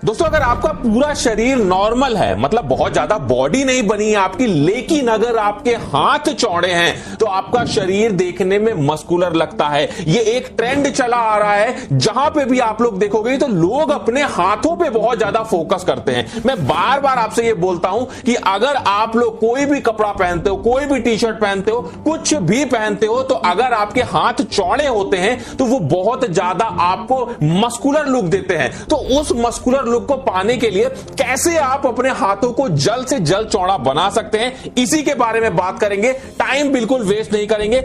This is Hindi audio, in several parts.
दोस्तों, अगर आपका पूरा शरीर नॉर्मल है, मतलब बहुत ज्यादा बॉडी नहीं बनी है आपकी, लेकिन अगर आपके हाथ चौड़े हैं तो आपका शरीर देखने में मस्कुलर लगता है। ये एक ट्रेंड चला आ रहा है, जहां पे भी आप लोग देखोगे तो लोग अपने हाथों पे बहुत ज्यादा फोकस करते हैं। मैं बार बार आपसे ये बोलता हूं कि अगर आप लोग कोई भी कपड़ा पहनते हो, कोई भी टी शर्ट पहनते हो, कुछ भी पहनते हो, तो अगर आपके हाथ चौड़े होते हैं तो वो बहुत ज्यादा आपको मस्कुलर लुक देते हैं। तो उस मस्कुलर लुक को पाने के लिए कैसे आप अपने हाथों को जल्द से जल्द चौड़ा बना सकते हैं, इसी के बारे में बात करेंगे। टाइम बिल्कुल वेस्ट नहीं करेंगे।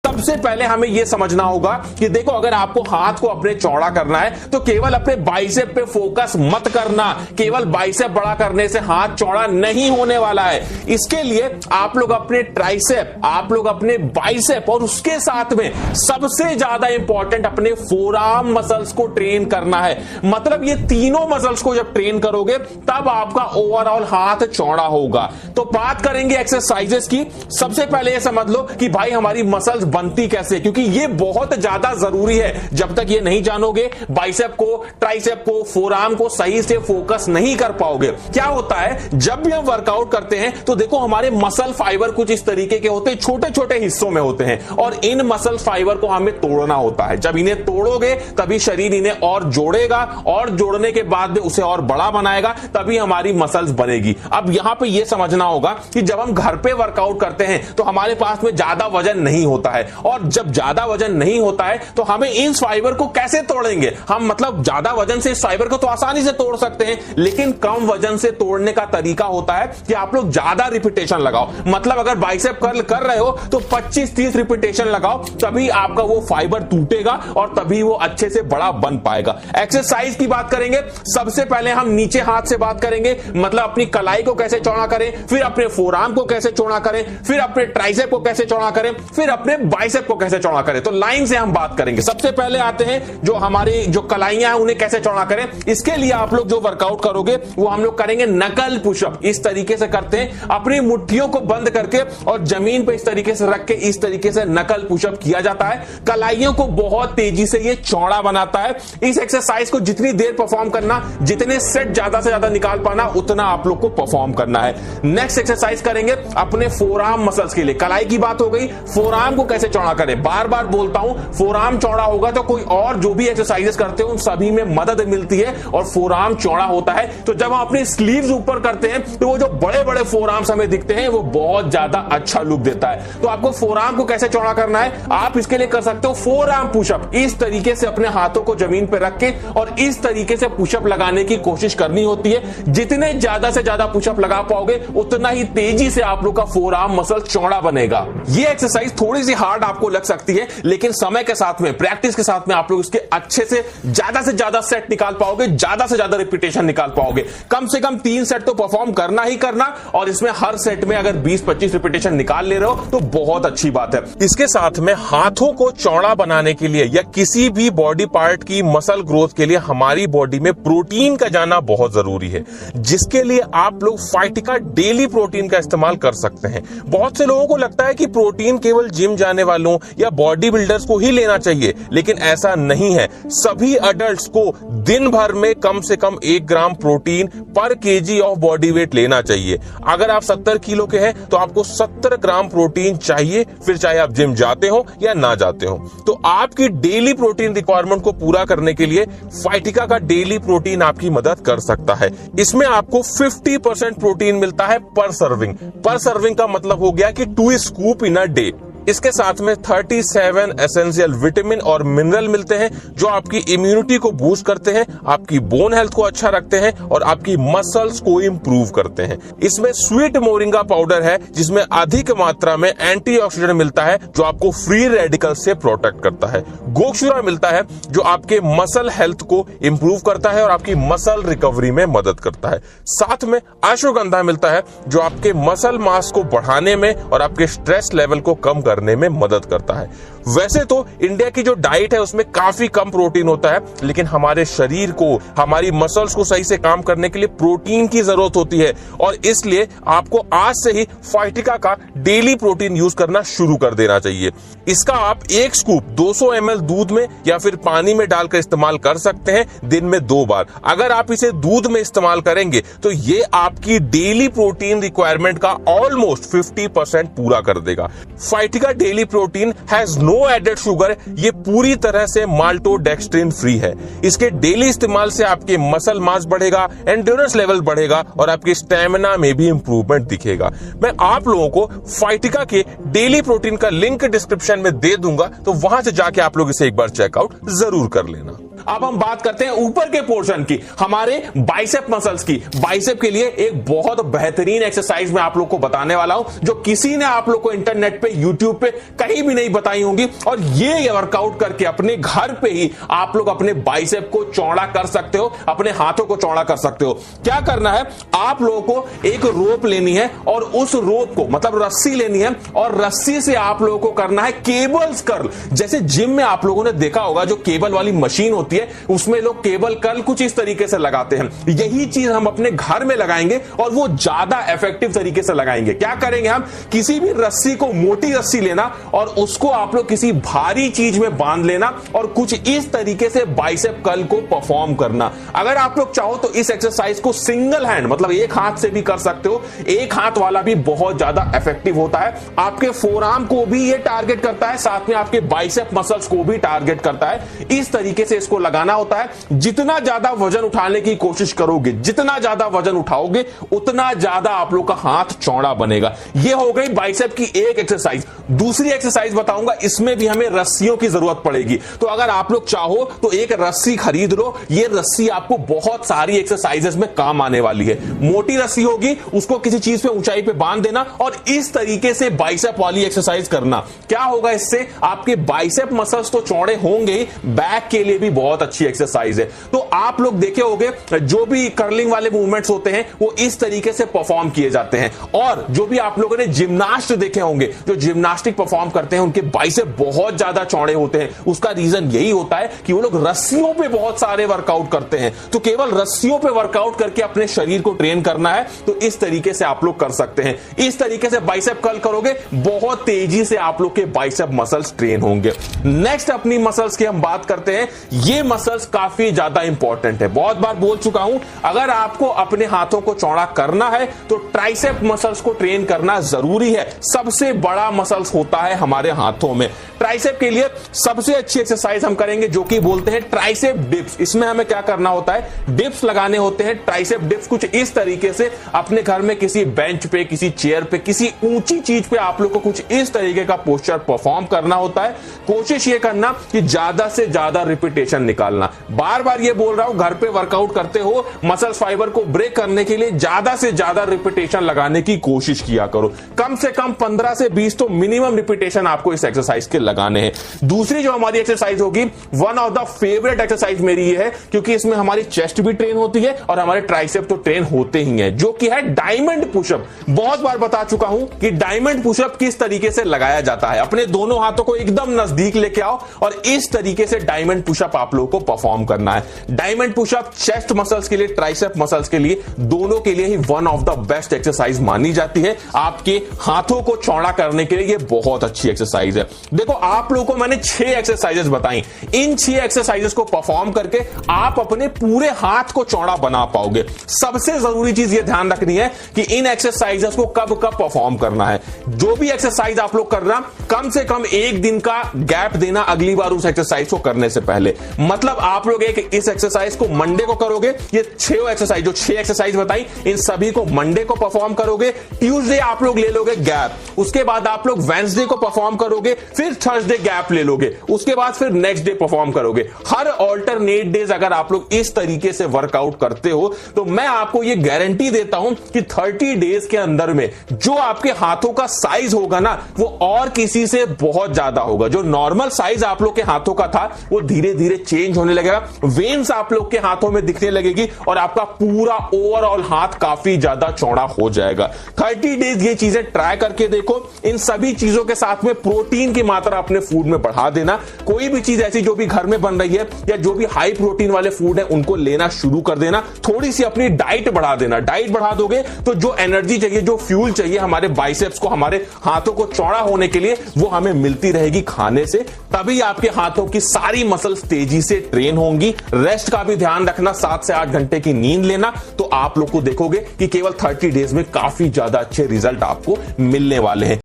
सबसे पहले हमें यह समझना होगा कि देखो, अगर आपको हाथ को अपने चौड़ा करना है तो केवल अपने बाइसेप पे फोकस मत करना। केवल बाइसेप बड़ा करने से हाथ चौड़ा नहीं होने वाला है। इसके लिए आप लोग अपने ट्राइसेप, आप लोग अपने बाइसेप, और उसके साथ में सबसे ज्यादा इंपॉर्टेंट अपने फोरआर्म मसल्स को ट्रेन करना है। मतलब ये तीनों मसल्स को जब ट्रेन करोगे तब आपका ओवरऑल हाथ चौड़ा होगा। तो बात करेंगे एक्सरसाइजेस की। सबसे पहले ये समझ लो कि भाई हमारी मसल्स बनती कैसे, क्योंकि ये बहुत ज्यादा जरूरी है। जब तक ये नहीं जानोगे, बाइसेप को, ट्राइसेप को, फोरआर्म को सही से फोकस नहीं कर पाओगे। क्या होता है, जब भी हम वर्कआउट करते हैं तो देखो हमारे मसल फाइबर कुछ इस तरीके के होते हैं, छोटे छोटे हिस्सों में होते हैं, और इन मसल फाइबर को हमें तोड़ना होता है। जब इन्हें तोड़ोगे तभी शरीर इन्हें और जोड़ेगा, और जोड़ने के बाद में उसे और बड़ा बनाएगा, तभी हमारी मसल्स बनेगी। अब यहां पे यह समझना होगा कि जब हम घर पे वर्कआउट करते हैं तो हमारे पास में ज्यादा वजन नहीं होता है, और जब ज्यादा वजन नहीं होता है तो हमें इन फाइबर को कैसे तोड़ेंगे हम। मतलब ज्यादा वजन से इस फाइबर को तो आसानी से तोड़ सकते हैं, लेकिन कम वजन से तोड़ने का तरीका होता है कि आप लोग ज्यादा रिपीटेशन लगाओ। मतलब अगर बाइसेप कर्ल कर रहे हो तो 25-30 रिपीटेशन लगाओ, तभी आपका वो फाइबर टूटेगा और तभी वो अच्छे से बड़ा बन पाएगा। एक्सरसाइज की बात करेंगे। सबसे पहले हम नीचे हाथ से बात करेंगे, मतलब अपनी कलाई को कैसे चौड़ा करें, फिर अपने फोरआर्म को कैसे चौड़ा करें, फिर अपने ट्राइसेप को कैसे चौड़ा करें, फिर अपने बाइसेप को कैसे चौड़ा करें। तो लाइन से हम बात करेंगे। सबसे पहले आते हैं जो हमारी जो कलाइयां हैं उन्हें कैसे चौड़ा करें। इसके लिए आप लोग जो वर्कआउट करोगे वो हम लोग करेंगे नकल पुशअप। इस तरीके से करते हैं, अपनी मुट्ठियों को बंद करके और जमीन पे इस तरीके से रख के इस तरीके से नकल पुशअप किया जाता है। कलाइयों को बहुत तेजी से ये चौड़ा बनाता है। इस एक्सरसाइज को जितनी देर परफॉर्म करना, जितने सेट ज्यादा से ज्यादा निकाल पाना, उतना आप लोग को परफॉर्म करना है। नेक्स्ट एक्सरसाइज करेंगे अपने फोरआर्म मसल्स के लिए। कलाई की बात हो गई, फोरआर्म को कैसे चौड़ा करें। बार बार बोलता हूं, फोरआर्म चौड़ा होगा तो कोई और जो भी एक्सरसाइजेस करते हो उन सभी में मदद मिलती है, और फोरआर्म चौड़ा होता है तो जब हम अपनी स्लीव्स ऊपर करते हैं तो वो जो बड़े बड़े फोरआर्म्स हमें दिखते हैं वो बहुत ज्यादा अच्छा लुक देता है। तो आपको फोरआर्म को कैसे चौड़ा करना है, आप इसके लिए कर सकते हो फोरआर्म पुशअप। इस तरीके से अपने हाथों को जमीन पर रख के और इस तरीके से पुशअप लगाने की कोशिश करनी होती है। जितने ज्यादा से ज्यादा पुशअप लगा पाओगे उतना ही तेजी से आप लोग का फोरआर्म मसल चौड़ा बनेगा। ये एक्सरसाइज थोड़ी सी हार्ड आपको लग सकती है, लेकिन समय के साथ में, प्रैक्टिस के साथ में आप लोग इसके अच्छे से ज्यादा सेट निकाल पाओगे, ज्यादा से ज्यादा रिपीटेशन निकाल पाओगे। कम से कम 3 सेट तो परफॉर्म करना ही करना, और इसमें हर सेट में अगर 20-25 रिपीटेशन निकाल ले रहे हो तो बहुत अच्छी बात है। इसके साथ में हाथों को चौड़ा बनाने के लिए या किसी भी बॉडी पार्ट की मसल ग्रोथ के लिए हमारी बॉडी में प्रोटीन का जाना बहुत जरूरी है, जिसके लिए आप लोग फाइटिका डेली प्रोटीन का इस्तेमाल कर सकते हैं। बहुत से लोगों को लगता है कि प्रोटीन केवल जिम जाने वालों या बॉडी बिल्डर्स को ही लेना चाहिए, लेकिन ऐसा नहीं है। सभी अडल्ट्स को दिन भर में कम से कम 1 ग्राम प्रोटीन पर केजी ऑफ बॉडी वेट लेना चाहिए। अगर आप 70 किलो के हैं तो आपको 70 ग्राम प्रोटीन चाहिए, फिर चाहे आप जिम जाते हो या ना जाते हो। तो आपकी डेली प्रोटीन रिक्वायरमेंट को पूरा करने के लिए फाइटिका का डेली प्रोटीन आपकी मदद कर सकता है। इसमें आपको 50% प्रोटीन मिलता है पर सर्विंग। पर सर्विंग का मतलब हो गया कि 2 स्कूप इन अ डे। इसके साथ में 37 एसेंशियल विटामिन और मिनरल मिलते हैं जो आपकी इम्यूनिटी को बूस्ट करते हैं, आपकी बोन हेल्थ को अच्छा रखते हैं और आपकी मसल्स को इंप्रूव करते हैं। इसमें स्वीट मोरिंगा पाउडर है जिसमें अधिक मात्रा में एंटीऑक्सीडेंट मिलता है जो आपको फ्री रेडिकल से प्रोटेक्ट करता है। गोक्षुरा मिलता है जो आपके मसल हेल्थ को इंप्रूव करता है और आपकी मसल रिकवरी में मदद करता है। साथ में अश्वगंधा मिलता है जो आपके मसल मास को बढ़ाने में और आपके स्ट्रेस लेवल को कम करने में मदद करता है। वैसे तो इंडिया की जो डाइट है उसमें काफी कम प्रोटीन होता है, लेकिन हमारे शरीर को, हमारी मसल्स को सही से काम करने के लिए प्रोटीन की जरूरत होती है, और इसलिए आपको आज से ही फाइटिका का डेली प्रोटीन यूज करना शुरू कर देना चाहिए। इसका आप एक स्कूप 200 ml दूध में या फिर पानी में डालकर इस्तेमाल कर सकते हैं दिन में 2 बार। अगर आप इसे दूध में इस्तेमाल करेंगे तो ये आपकी डेली प्रोटीन रिक्वायरमेंट का ऑलमोस्ट 50% पूरा कर देगा। फाइटिका daily protein has no added sugar, ये पूरी तरह से माल्टोडेक्स्ट्रिन फ्री है। इसके डेली इस्तेमाल से आपके मसल मास बढ़ेगा, एंड्योरेंस लेवल बढ़ेगा और आपके स्टेमिना में भी इंप्रूवमेंट दिखेगा। मैं आप लोगों को फाइटिका के डेली प्रोटीन का लिंक डिस्क्रिप्शन में दे दूंगा, तो वहां से जाके आप लोग इसे एक बार चेकआउट जरूर कर लेना। अब हम बात करते हैं ऊपर के पोर्शन की, हमारे बाइसेप मसल्स की। बाइसेप के लिए एक बहुत बेहतरीन एक्सरसाइज मैं आप लोग को बताने वाला हूं, जो किसी ने आप लोग को इंटरनेट पे, यूट्यूब पे कहीं भी नहीं बताई होंगी, और ये वर्कआउट करके अपने घर पे ही आप लोग अपने बाइसेप को चौड़ा कर सकते हो, अपने हाथों को चौड़ा कर सकते हो। क्या करना है, आप लोगों को एक रोप लेनी है और उस रोप को, मतलब रस्सी लेनी है, और रस्सी से आप लोगों को करना है केबल्स कर्ल। जैसे जिम में आप लोगों ने देखा होगा जो केबल वाली मशीन होती है, उसमें लोग केबल कर्ल कुछ इस तरीके से लगाते हैं। यही चीज हम अपने घर में लगाएंगे और वो ज्यादा इफेक्टिव तरीके से लगाएंगे। क्या करेंगे, हम किसी भी रस्सी को, मोटी रस्सी लेना और उसको आप लोग किसी भारी चीज में बांध लेना और कुछ इस तरीके से बाइसेप कर्ल को परफॉर्म करना। अगर आप लोग चाहो तो इस एक्सरसाइज को सिंगल हैंड, मतलब एक हाथ से भी कर सकते हो। एक हाथ वाला भी बहुत ज्यादा इफेक्टिव होता है, आपके फोरआर्म को भी ये टारगेट करता है, साथ में आपके बाइसेप मसल्स को भी टारगेट करता है। इस तरीके से इसको लगाना होता है। जितना ज्यादा वजन उठाने की कोशिश करोगे, जितना ज्यादा वजन उठाओगे, उतना ज्यादा आप लोग का हाथ चौड़ा बनेगा। यह हो गई बाइसेप की एक एक्सरसाइज। दूसरी एक्सरसाइज बताऊंगा, इसमें भी हमें रस्सियों की जरूरत पड़ेगी। तो अगर आप लोग चाहो तो एक रस्सी खरीद लो। यह रस्सी आपको बहुत सारी एक्सरसाइजेस में काम आने वाली है। मोटी रस्सी होगी, उसको किसी चीज पे, ऊंचाई पे बांध देना और इस तरीके से बाइसेप वाली एक्सरसाइज करना। क्या होगा इससे, आपके बाइसेप मसल्स तो चौड़े होंगे ही, बैक के लिए भी बहुत अच्छी एक्सरसाइज है। तो आप लोग देखे होंगे जो भी कर्लिंग वाले मूवमेंट्स होते हैं वो इस तरीके से परफॉर्म किए जाते हैं। और जो भी आप लोगों ने जिम्नास्ट देखे होंगे, जो जिम्नास्टिक परफॉर्म करते हैं, उनके बाइसेप बहुत ज्यादा चौड़े होते हैं। उसका रीजन यही होता है कि वो लोग रस्सियों पे बहुत सारे वर्कआउट करते हैं। तो केवल रस्सियों पे वर्कआउट करके अपने शरीर को ट्रेन करना है तो इस तरीके से आप लोग कर सकते हैं। इस तरीके से बाइसेप कर्ल करोगे, बहुत तेजी से आप लोग के बाइसेप मसल्स ट्रेन होंगे। नेक्स्ट अपनी मसल्स की हम बात करते हैं। ये मसल्स काफी ज्यादा इंपॉर्टेंट है। बहुत बार बोल चुका हूं, अगर आपको अपने हाथों को चौड़ा करना है तो ट्राइसेप मसल्स को ट्रेन करना जरूरी है। सबसे बड़ा मसल्स होता है हमारे हाथों में। ट्राइसेप के लिए सबसे अच्छी एक्सरसाइज हम करेंगे जो कि बोलते हैं ट्राइसेप डिप्स। इसमें हमें क्या करना होता है, डिप्स लगाने होते हैं। ट्राइसेप डिप्स कुछ इस तरीके से अपने घर में किसी बेंच पे, किसी चेयर पे, किसी ऊंची चीज पे आप लोग को कुछ इस तरीके का पोस्चर परफॉर्म करना होता है। कोशिश ये करना कि ज्यादा से ज्यादा रिपीटेशन निकालना। बार बार ये बोल रहा हूं, घर पे वर्कआउट करते हो, मसल्स फाइबर को ब्रेक करने के लिए ज्यादा से ज्यादा रिपीटेशन लगाने की कोशिश किया करो। कम से कम 15 से 20 तो मिनिमम रिपीटेशन आपको इस एक्सरसाइज के लगाने हैं। दूसरी जो हमारी एक्सरसाइज होगी, one of the favourite exercise मेरी ये है, क्योंकि इसमें हमारी चेस्ट भी ट्रेन होती है और हमारे ट्राइसेप तो ट्रेन होते ही हैं, जो कि है डायमंड पुशअप। बहुत बार बता चुका हूं कि डायमंड पुशअप किस तरीके से लगाया जाता है। अपने दोनों हाथों को एकदम नजदीक लेके आओ और इस तरीके से डायमंड पुशअप आप लोगों को परफॉर्म करना है। डायमंड पुशअप चेस्ट मसल्स के लिए, ट्राइसेप मसल्स के लिए, दोनों के लिए ही one of the best exercise मानी जाती है। आपके हाथों को चौड़ा करने के लिए ये बहुत अच्छी एक्सरसाइज है। देखो, आप लोगों को मैंने 6 एक्सरसाइजेस बताई। इन 6 एक्सरसाइजेस को परफॉर्म करके आप अपने पूरे हाथ को चौड़ा बना पाओगे। सबसे जरूरी चीज ये ध्यान रखनी है कि इन एक्सरसाइजेस को कब कब परफॉर्म करना है। जो भी एक्सरसाइज आप लोग करना, कम से कम 1 दिन का गैप देना अगली बार उस एक्सरसाइज को करने से पहले। मतलब आप लोग इस एक्सरसाइज को मंडे को करोगे, ये 6 एक्सरसाइज, जो 6 एक्सरसाइज बताई, इन सभी को मंडे को परफॉर्म करोगे। ट्यूसडे आप लोग ले लोगे गैप, उसके बाद आप लोग वेडनेसडे को परफॉर्म करोगे, फिर थर्सडे गैप ले लोगे, उसके बाद फिर नेक्स्ट डे परफॉर्म करोगे। हर ऑल्टरनेट डेज अगर आप लोग इस तरीके से वर्कआउट करते हो तो मैं आपको ये गारंटी देता हूं कि 30 डेज के अंदर में जो आपके हाथों का साइज होगा ना, वो और किसी से बहुत ज्यादा होगा। जो नॉर्मल साइज आप लोग के हाथों का था वो धीरे धीरे चेंज होने लगेगा, वेन्स आप लोग के हाथों में दिखने लगेगी और आपका पूरा ओवरऑल हाथ काफी ज्यादा चौड़ा हो जाएगा। 30 डेज ये चीजें ट्राई करके देखो। इन सभी चीजों के साथ में प्रोटीन की मात्रा अपने फूड में बढ़ा देना। कोई भी चीज ऐसी जो भी घर में बन रही है या जो भी हाई प्रोटीन वाले फूड है उनको लेना शुरू कर देना। थोड़ी सी अपनी डाइट बढ़ा देना। डाइट बढ़ा दोगे तो जो एनर्जी चाहिए, जो फ्यूल चाहिए हमारे बाइसेप्स को, हमारे हाथों को चौड़ा होने के लिए, वो हमें मिलती रहेगी खाने से। तभी आपके हाथों की सारी मसल्स तेजी से ट्रेन होंगी। रेस्ट का भी ध्यान रखना, 7 से 8 घंटे की नींद लेना। तो आप लोग को देखोगे कि केवल 30 डेज में काफी ज्यादा अच्छे रिजल्ट आपको मिलने वाले हैं।